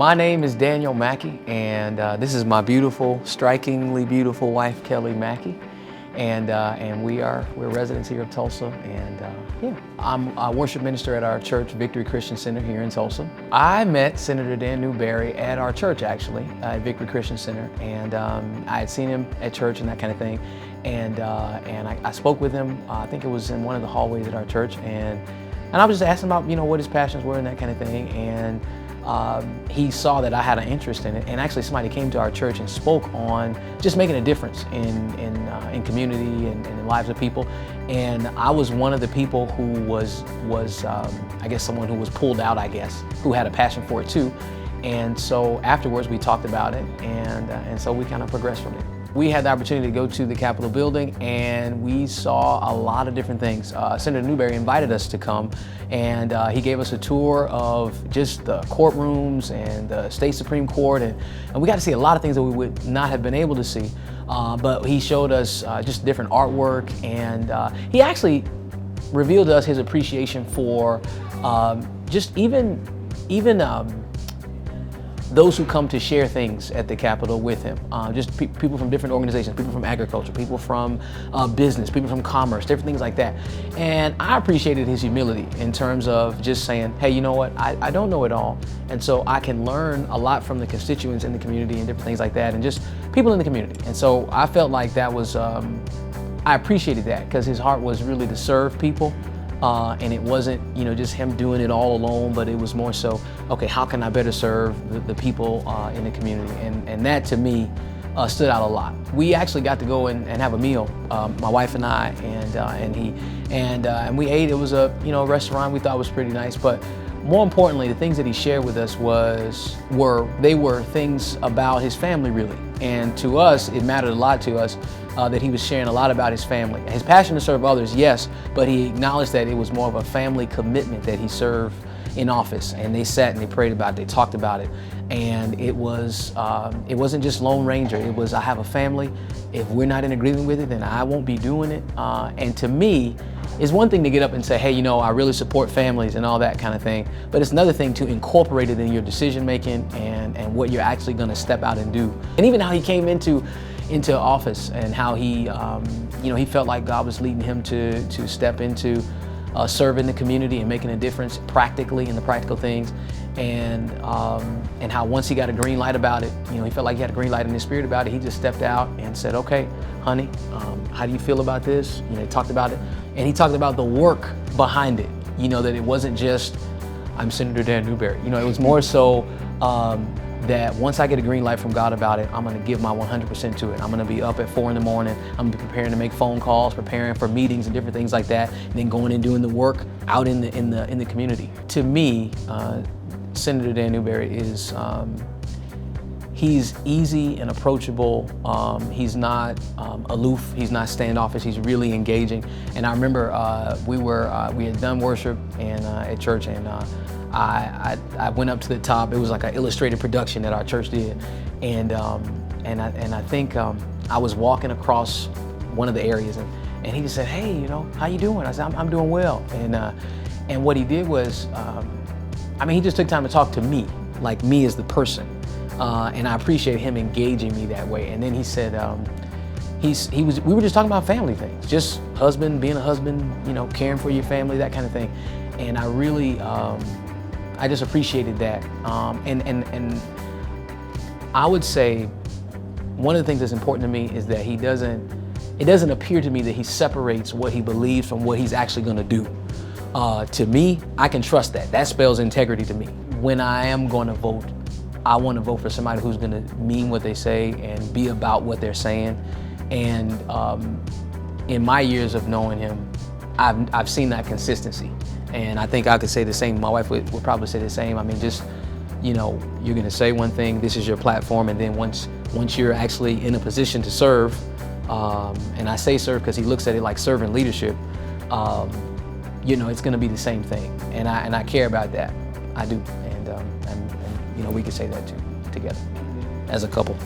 My name is Daniel Mackey, and this is my beautiful, strikingly beautiful wife, Kelly Mackey. And we're residents here of Tulsa, and yeah. I'm a worship minister at our church, Victory Christian Center here in Tulsa. I met Senator Dan Newberry at our church, actually, at Victory Christian Center, and I had seen him at church and that kind of thing. And I spoke with him, I think it was in one of the hallways at our church, and I was just asking about, what his passions were and that kind of thing. And he saw that I had an interest in it, and actually somebody came to our church and spoke on just making a difference in community and in the lives of people. And I was one of the people who was I guess someone who was pulled out, who had a passion for it too. And so afterwards we talked about it, and so we kind of progressed from it. We had the opportunity to go to the Capitol building, and we saw a lot of different things. Senator Newberry invited us to come, and he gave us a tour of just the courtrooms and the state Supreme Court, and we got to see a lot of things that we would not have been able to see. But he showed us just different artwork, and he actually revealed to us his appreciation for just even those who come to share things at the Capitol with him. Just people from different organizations, people from agriculture, people from business, people from commerce, different things like that. And I appreciated his humility in terms of just saying, hey, you know what, I don't know it all. And so I can learn a lot from the constituents in the community and different things like that, and just people in the community. And so I felt like that was, I appreciated that, because his heart was really to serve people. And it wasn't, just him doing it all alone, but it was more so, okay, how can I better serve the people in the community? And that, to me, stood out a lot. We actually got to go and have a meal, my wife and I, and he, and we ate. It was a restaurant we thought was pretty nice, but more importantly, the things that he shared with us were things about his family, really. And to us, it mattered a lot to us that he was sharing a lot about his family. His passion to serve others, yes, but he acknowledged that it was more of a family commitment that he served in office. And they sat and they prayed about it, they talked about it. And it wasn't just Lone Ranger, it was, I have a family. If we're not in agreement with it, then I won't be doing it. And to me, it's one thing to get up and say, hey, I really support families and all that kind of thing, but it's another thing to incorporate it in your decision making and what you're actually going to step out and do. And even how he came into office, and how he he felt like God was leading him to step into serving the community and making a difference practically in the practical things, and how once he got a green light about it, he felt like he had a green light in his spirit about it. He just stepped out and said, okay, honey, how do you feel about this? He talked about it, and he talked about the work behind it, that it wasn't just, I'm Senator Dan Newberry. It was more so that once I get a green light from God about it, I'm going to give my 100% to it. I'm going to be up at 4 in the morning. I'm going to be preparing to make phone calls, preparing for meetings and different things like that, and then going and doing the work out in the community. To me, Senator Dan Newberry is he's easy and approachable. He's not aloof. He's not standoffish. He's really engaging. And I remember we had done worship at church, and I went up to the top. It was like an illustrated production that our church did, and I think I was walking across one of the areas, and he just said, "Hey, how you doing?" I said, "I'm doing well." And what he did was, he just took time to talk to me, like me as the person, and I appreciate him engaging me that way. And then he said, we were just talking about family things, just being a husband, caring for your family, that kind of thing, and I really. I just appreciated that, and I would say one of the things that's important to me is that it doesn't appear to me that he separates what he believes from what he's actually going to do. To me, I can trust that. That spells integrity to me. When I am going to vote, I want to vote for somebody who's going to mean what they say and be about what they're saying. And in my years of knowing him, I've seen that consistency. And I think I could say the same. My wife would probably say the same. You're going to say one thing, this is your platform, and then once you're actually in a position to serve, and I say serve because he looks at it like servant leadership, it's going to be the same thing. And I care about that. I do. And we could say that too, together, as a couple.